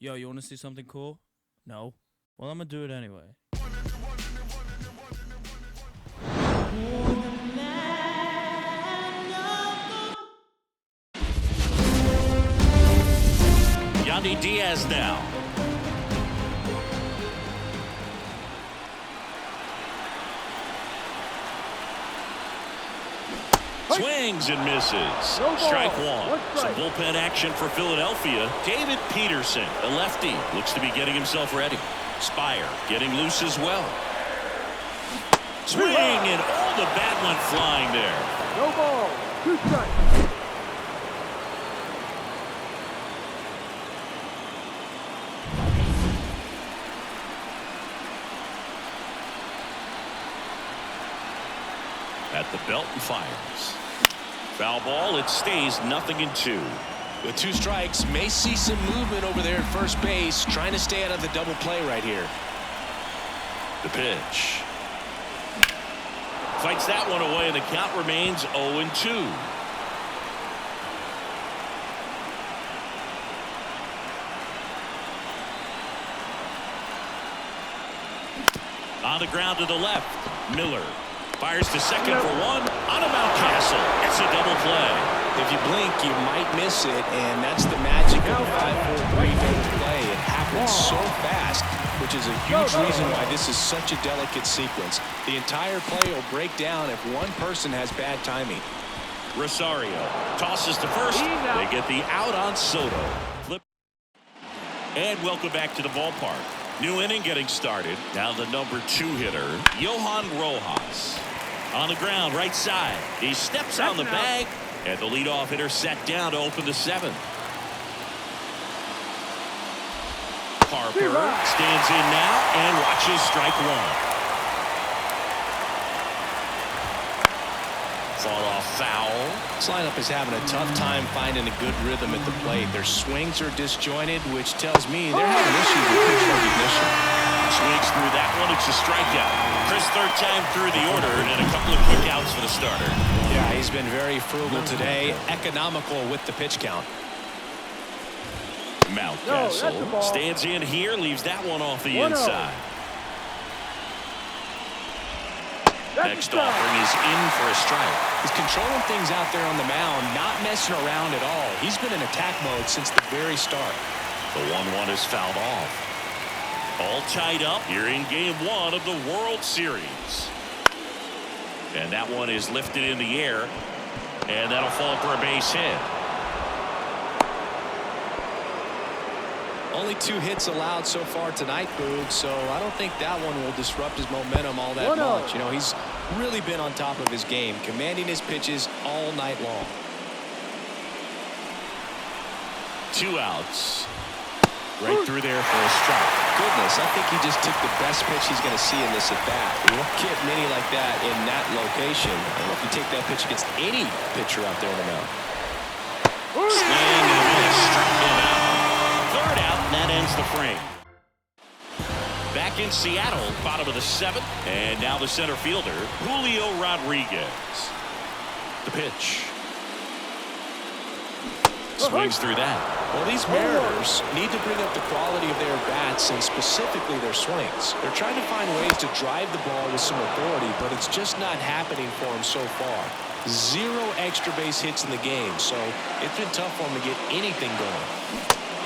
Yo, you want to see something cool? No? Well, I'm gonna do it anyway. Yandy Diaz now. Swings and misses. Strike one. Some bullpen action for Philadelphia. David Peterson, the lefty, looks to be getting himself ready. Spire getting loose as well. Swing, and all the bat went flying there. No ball. 2 strikes. At the belt and fires. Foul ball. It stays 0-2. With 2 strikes, may see some movement over there at first base, trying to stay out of the double play right here. The pitch. Fights that one away, and the count remains 0-2. On the ground to the left. Miller fires to second for one. On a Mountcastle. It's a double play. If you blink, you might miss it, and that's the magic of a 5-4-3 double play. It happens so fast, which is a huge reason why this is such a delicate sequence. The entire play will break down if one person has bad timing. Rosario tosses to first. They get the out on Soto. Flip. And welcome back to the ballpark. New inning getting started. Now the number 2 hitter, Johan Rojas. On the ground, right side. He steps on the bag, and the leadoff hitter set down to open the 7th. Harper stands in now and watches strike one. Fall off foul. This lineup is having a tough time finding a good rhythm at the plate. Their swings are disjointed, which tells me they're having issues with pitch recognition. Swings through that one. It's a strikeout. Chris, third time through the order, and a couple of quick outs for the starter. Yeah, he's been very frugal today, economical with the pitch count. Mountcastle stands in here, leaves that one off the inside. Next offering is in for a strike. He's controlling things out there on the mound, not messing around at all. He's been in attack mode since the very start. The 1-1 is fouled off. All tied up here in game 1 of the World Series. And that one is lifted in the air, and that'll fall for a base hit. Only 2 hits allowed so far tonight, Boog, so I don't think that one will disrupt his momentum all that much. You know, he's really been on top of his game, commanding his pitches all night long. 2 outs. Right through there for a strike. Goodness, I think he just took the best pitch he's going to see in this at-bat. You won't get many like that in that location. And if you take that pitch against any pitcher out there on the mound. Swing and a miss. Struck him out. Third out, and that ends the frame. Back in Seattle, bottom of the 7th, and now the center fielder, Julio Rodriguez. The pitch. Swings through that. Well, these Mariners need to bring up the quality of their bats and specifically their swings. They're trying to find ways to drive the ball with some authority, but it's just not happening for them so far. 0 extra base hits in the game, so it's been tough for them to get anything going.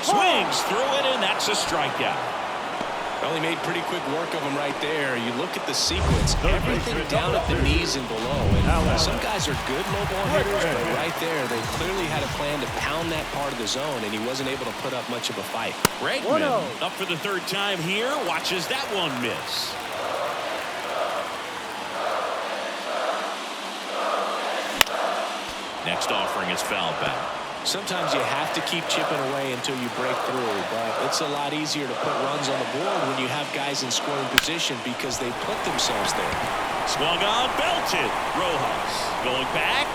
Swings through it, and that's a strikeout. Well, he made pretty quick work of him right there. You look at the sequence, everything down at the knees and below. And some guys are good low ball hitters, but right there, they clearly had a plan to pound that part of the zone, and he wasn't able to put up much of a fight. Bregman up for the 3rd time here, watches that one miss. Next offering is fouled back. Sometimes you have to keep chipping away until you break through, but it's a lot easier to put runs on the board when you have guys in scoring position because they put themselves there. Swung on, belted. Rojas going back,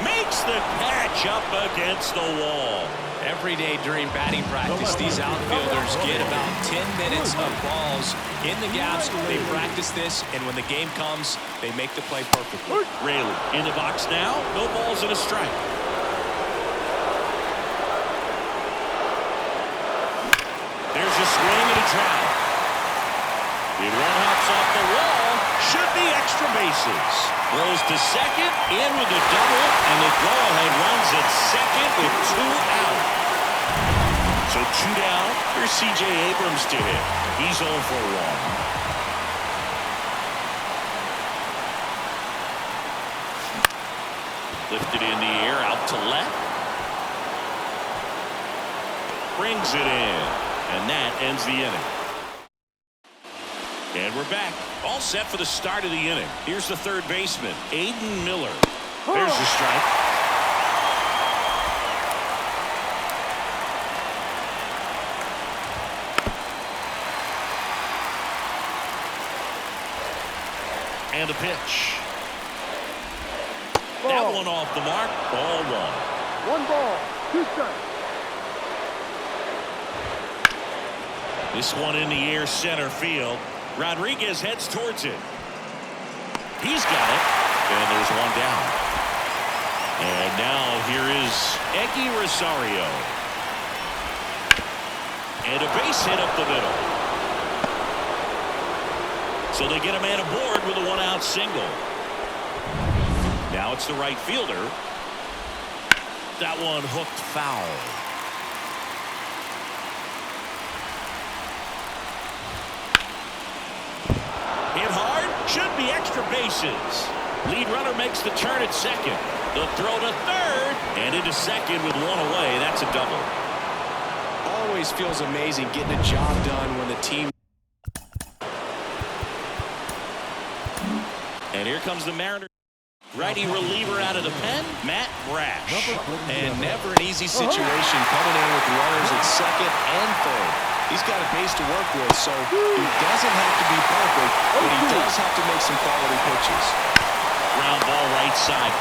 makes the catch up against the wall. Every day during batting practice, these outfielders get about 10 minutes of balls in the gaps. They practice this, and when the game comes, they make the play perfectly. Raley in the box now. No balls and a strike. swing and a drought. It one hops off the wall. Should be extra bases. Throws to second. In with a double. And the go-ahead runs at second with 2 out. So 2 down. Here's C.J. Abrams to hit. He's 0 for 1. Lifted in the air, out to left. Brings it in. And that ends the inning. And we're back. All set for the start of the inning. Here's the third baseman, Aiden Miller. There's the strike. And a pitch. Ball. That one off the mark. Ball 1. 1 ball, 2 strikes. This one in the air, center field. Rodriguez heads towards it. He's got it. And there's 1 down. And now here is Eggy Rosario. And a base hit up the middle. So they get a man aboard with a 1-out single. Now it's the right fielder. That one hooked foul. Hit hard. Should be extra bases. Lead runner makes the turn at second. The throw to third. And into second with 1 away. That's a double. Always feels amazing getting a job done when the team. And here comes the Mariners. Righty reliever out of the pen, Matt Brash. And never an easy situation coming in with runners at second and third. He's got a base to work with, so he doesn't have to be perfect, but he does have to make some quality pitches. Ground ball right side.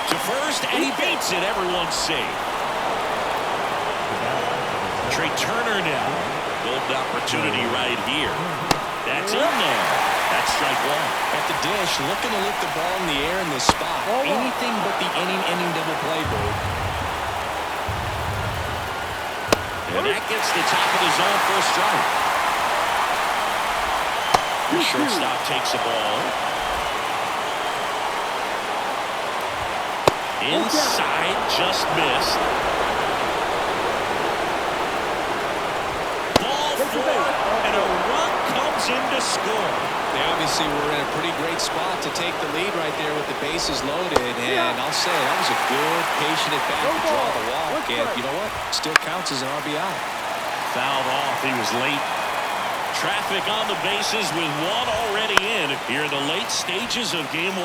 To first, and he beats it. Everyone's safe. Trey Turner now. Golden opportunity right here. That's in there. That's strike 1. At the dish, looking to lift the ball in the air in this spot. Anything but the inning double play, Boo. And that gets the top of the zone for a strike. The shortstop takes the ball. Inside, just missed. Ball 4, and a run comes in to score. They obviously were in a pretty great spot to take the lead right there with the bases loaded, and I'll say that was a good, patient at bat to draw the walk, and you know what? Still counts as an RBI. Fouled off. He was late. Traffic on the bases with 1 already in here in the late stages of game 1.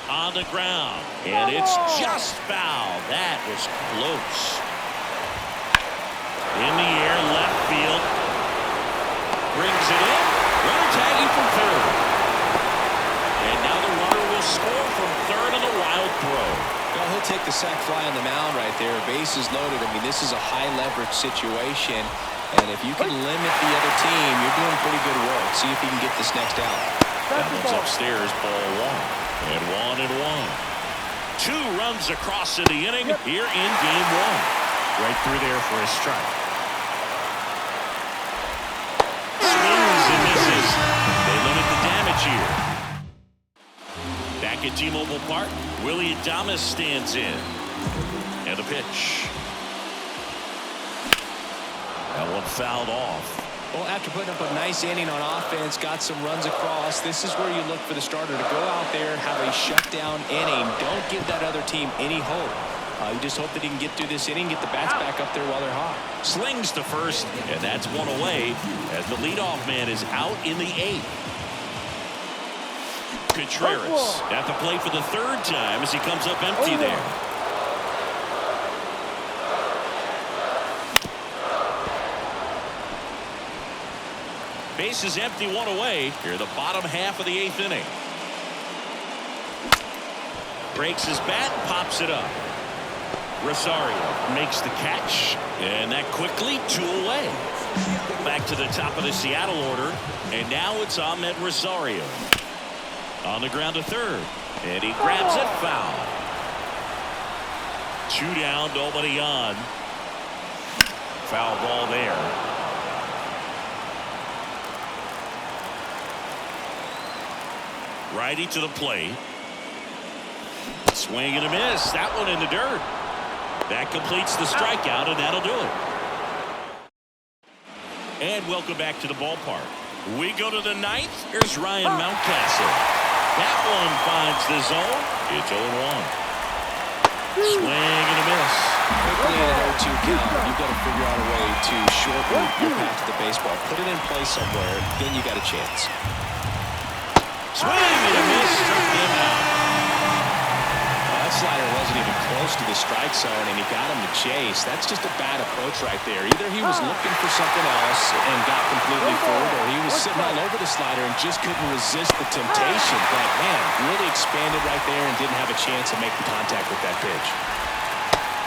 On the ground, and it's just foul. That was close. In the air, left field. Brings it in. Runner tagging from third. And now the runner will score from third on the wild throw. Well, he'll take the sac fly on the mound right there. Bases loaded. I mean, this is a high leverage situation. And if you can limit the other team, you're doing pretty good work. See if you can get this next out. That one's upstairs, ball 1. And 1 and 1. 2 runs across in the inning here in game 1. Right through there for a strike. Swings and misses. They limit the damage here. Back at T-Mobile Park, Willie Adames stands in. And the pitch. That one fouled off. Well, after putting up a nice inning on offense, got some runs across, this is where you look for the starter to go out there, have a shutdown inning. Don't give that other team any hope. You just hope that he can get through this inning, get the bats back up there while they're hot. Slings to first, and that's 1 away as the leadoff man is out in the 8th. Contreras at the plate for the 3rd time as he comes up empty there. Base is empty, 1 away. Here the bottom half of the 8th inning. Breaks his bat, pops it up. Rosario makes the catch, and that quickly 2 away. Back to the top of the Seattle order, and now it's Ahmed Rosario. On the ground to third. And he grabs it, foul. 2 down, nobody on. Foul ball there. Righty to the plate. Swing and a miss. That one in the dirt. That completes the strikeout, and that'll do it. And welcome back to the ballpark. We go to the 9th. Here's Ryan Mountcastle. That one finds the zone. It's 0-1. Swing and a miss. Quickly in an 0-2 count, you've got to figure out a way to shorten your path to the baseball. Put it in play somewhere, then you got a chance. Swing and a miss. Struck him out. That slider wasn't even close to the strike zone, and he got him to chase. That's just a bad approach right there. Either he was looking for something else and got completely fooled, or he was sitting all over the slider and just couldn't resist the temptation. But, man, really expanded right there and didn't have a chance to make the contact with that pitch.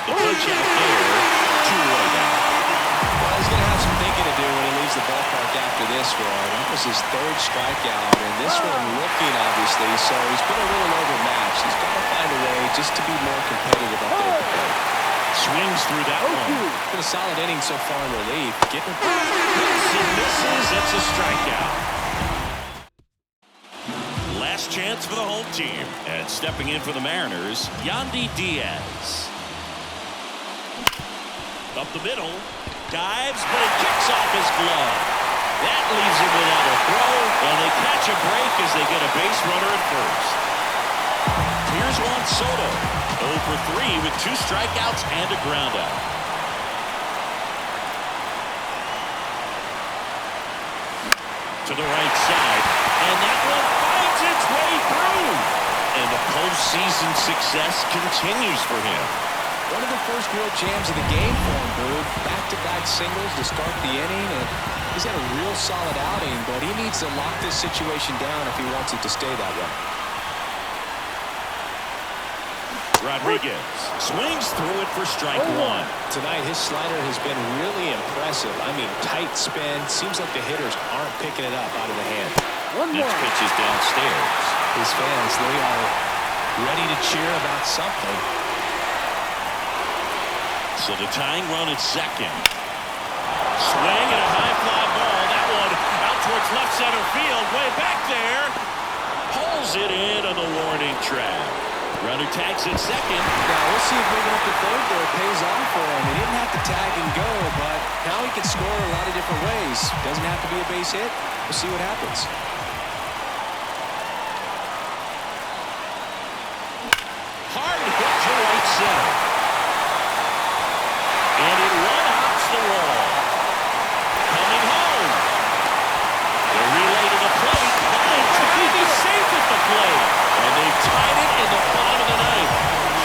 The pitch out there, 2-away down. Well, he's going to have some thinking to do when he leaves the ballpark after this one. That was his 3rd strikeout, and this one looking, obviously, so he's been a little overmatched. He's got to find a way just to be more competitive up there at the plate. Swings through that one. Been a solid inning so far in relief. Getting it. Hits and misses. It's a strikeout. Last chance for the home team. And stepping in for the Mariners, Yandy Diaz. Up the middle. Dives, but it kicks off his glove. That leaves him without a throw, and they catch a break as they get a base runner at first. Here's Juan Soto, 0 for 3 with 2 strikeouts and a groundout. To the right side, and that one finds its way through. And the postseason success continues for him. One of the first real jams of the game for him, Boog. Back-to-back singles to start the inning, and he's had a real solid outing, but he needs to lock this situation down if he wants it to stay that way. Rodriguez swings through it for strike 1. Tonight, his slider has been really impressive. I mean, tight spin. Seems like the hitters aren't picking it up out of the hand. Next pitch is downstairs. His fans, they are ready to cheer about something. So the tying run at second. Swing and a high fly ball. That one out towards left center field. Way back there. Pulls it in on the warning track. Runner tags at second. Now we'll see if moving up to third there pays off for him. He didn't have to tag and go, but now he can score a lot of different ways. Doesn't have to be a base hit. We'll see what happens. Hard hit to right center. And it one-hops the wall. Coming home. The relay to the plate. He's safe at the plate. And they've tied it in the bottom of the 9th.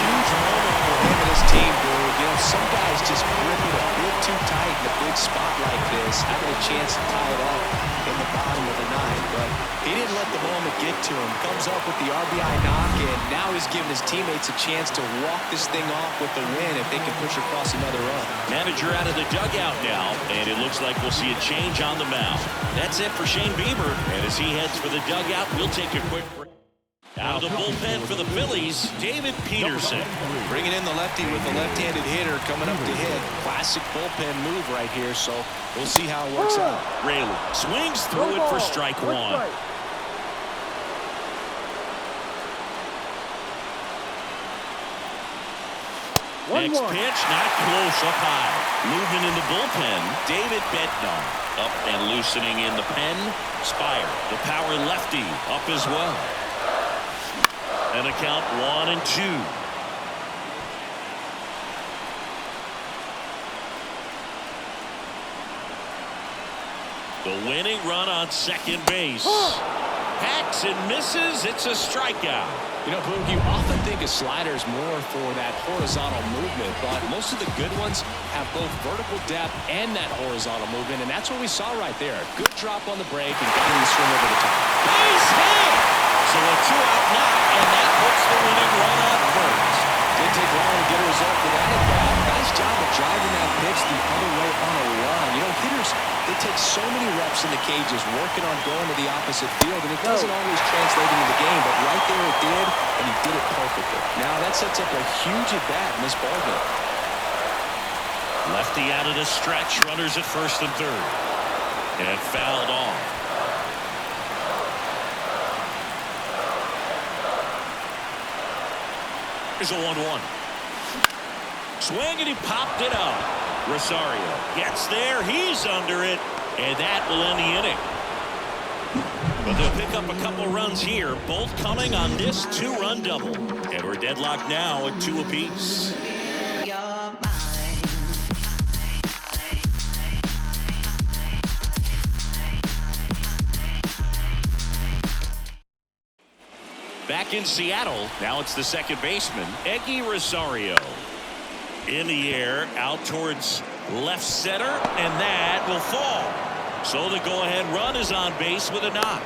Huge moment for him and his team, dude. You know, some guys just grip it a bit too tight in a big spot like this, having a chance to tie it up in the bottom of the 9th. But he didn't let the moment get to him. Comes up with the RBI knock, and now he's giving his teammates a chance to walk this thing off with the win if they can push across another run. Manager out of the dugout now, and it looks like we'll see a change on the mound. That's it for Shane Bieber, and as he heads for the dugout, we'll take a quick break. Out of the bullpen for the Phillies, David Peterson. Bringing in the lefty with the left-handed hitter coming up to hit. Classic bullpen move right here, so we'll see how it works out. Rayleigh swings through it for strike 1. Next pitch, not close, up high. Moving in the bullpen, David Bednar. Up and loosening in the pen, Spire. The power lefty up as well. And a count 1-2. The winning run on second base. Hacks and misses. It's a strikeout. You know, Boog, you often think of sliders more for that horizontal movement, but most of the good ones have both vertical depth and that horizontal movement, and that's what we saw right there. Good drop on the break and got him to swing over the top. Base hit! So a 2-out knock, and that puts the winning run on first. Didn't take long to get a result for that at bat. Nice job of driving that pitch the other way on a run. You know, hitters They take so many reps in the cages working on going to the opposite field, and it doesn't always translate into the game, but right there it did, and he did it perfectly. Now that sets up a huge at-bat in this ballgame. Lefty out of the stretch, runners at first and third. And fouled off. Here's a 1-1. Swing, and he popped it up. Rosario gets there. He's under it. And that will end the inning. But they'll pick up a couple runs here, both coming on this 2-run double. And we're deadlocked now at 2 apiece. Back in Seattle, now it's the second baseman, Eggy Rosario. In the air, out towards left center, and that will fall. So the go-ahead run is on base with a knock.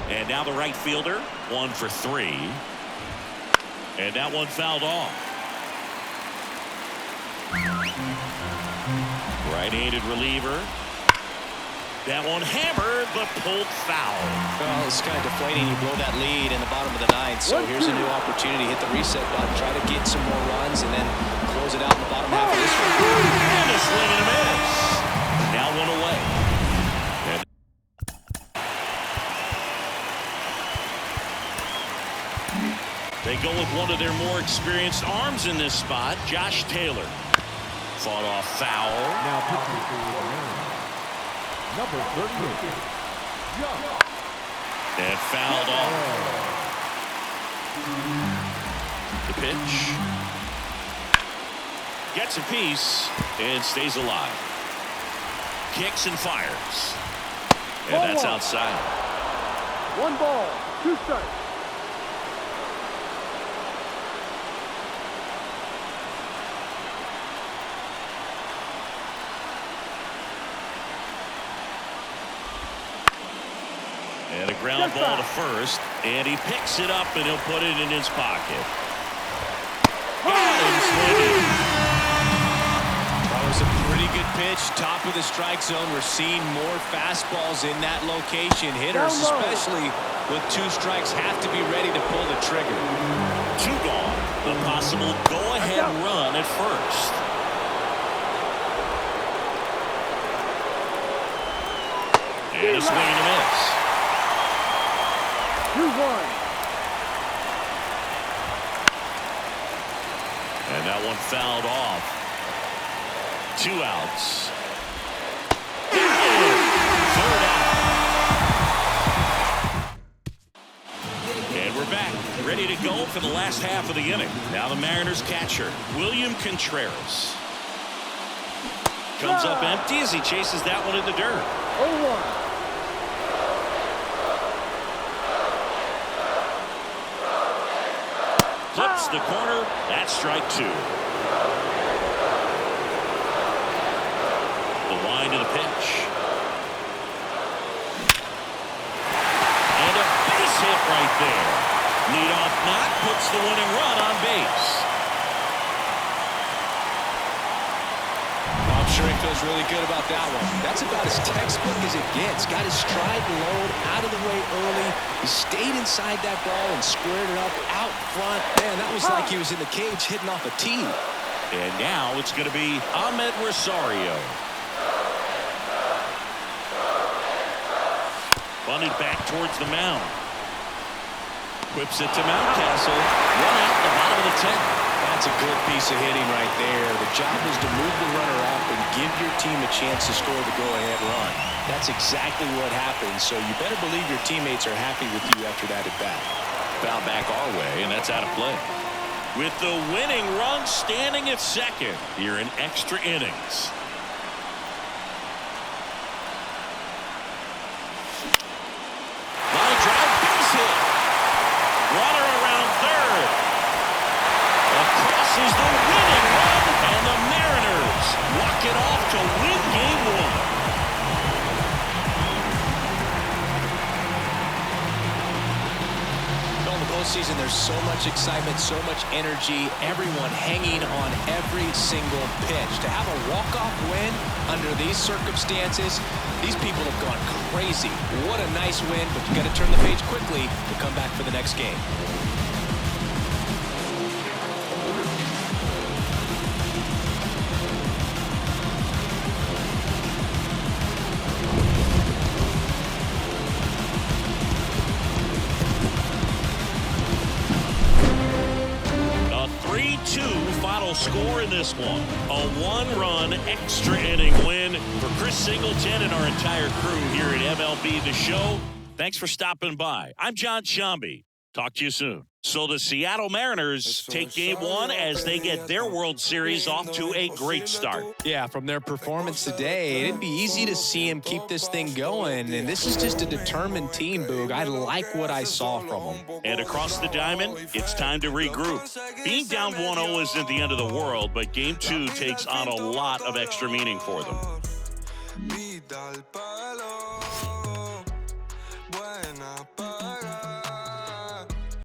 And now the right fielder, 1 for 3. And that one fouled off. Right-handed reliever. That one hammered, but pulled foul. Well, it's kind of deflating. You blow that lead in the bottom of the 9th. So here's a new opportunity. Hit the reset button. Try to get some more runs and then close it out in the bottom half of this one. And a swing and a miss. Now 1 away. And they go with one of their more experienced arms in this spot, Josh Taylor. Fought off foul. Now pitching for the Mariners, number 38, And fouled off. The pitch. Gets a piece and stays alive. Kicks and fires. And that's outside. 1 ball, 2 strikes. And a ground ball to first, and he picks it up and he'll put it in his pocket. Got him swinging. That was a pretty good pitch. Top of the strike zone. We're seeing more fastballs in that location. Hitters, especially with 2 strikes, have to be ready to pull the trigger. 2 gone. The possible go-ahead run at first. And a swing and a miss. 2-1. And that one fouled off. 2 outs. Third out. And we're back, ready to go for the last half of the inning. Now the Mariners catcher, William Contreras. Comes up empty as he chases that one in the dirt. 0-1. Flips the corner. That's strike 2. The line to the pitch. And a base hit right there. Leadoff knock puts the winning run on base. I'm sure he feels really good about that one. That's about as textbook as it gets. Got his stride load out of the way early. He stayed inside that ball and squared it up out front. Man, that was like he was in the cage hitting off a tee. And now it's going to be Ahmed Rosario. Bunted back towards the mound. Whips it to Mountcastle. 1 out the bottom of the 10th. That's a good piece of hitting right there. The job is to move the runner up and give your team a chance to score the go-ahead run. That's exactly what happened, so you better believe your teammates are happy with you after that at-bat. Foul back our way, and that's out of play. With the winning run standing at second here in extra innings. Line drive, base hit. Runner around third. Across is the winning run, and the Mariners walk it off to win game 1. postseason, there's so much excitement, so much energy, everyone hanging on every single pitch. To have a walk-off win under these circumstances, these people have gone crazy. What a nice win, but you got to turn the page quickly to come back for the next game. Final score in this one. A one-run extra inning win for Chris Singleton and our entire crew here at MLB The Show. Thanks for stopping by. I'm John Shambi. Talk to you soon. So the Seattle Mariners take game one as they get their World Series off to a great start. Yeah, from their performance today, it'd be easy to see him keep this thing going. And this is just a determined team, Boog. I like what I saw from them. And across the diamond, it's time to regroup. Being down 1-0 isn't the end of the world, but game two takes on a lot of extra meaning for them.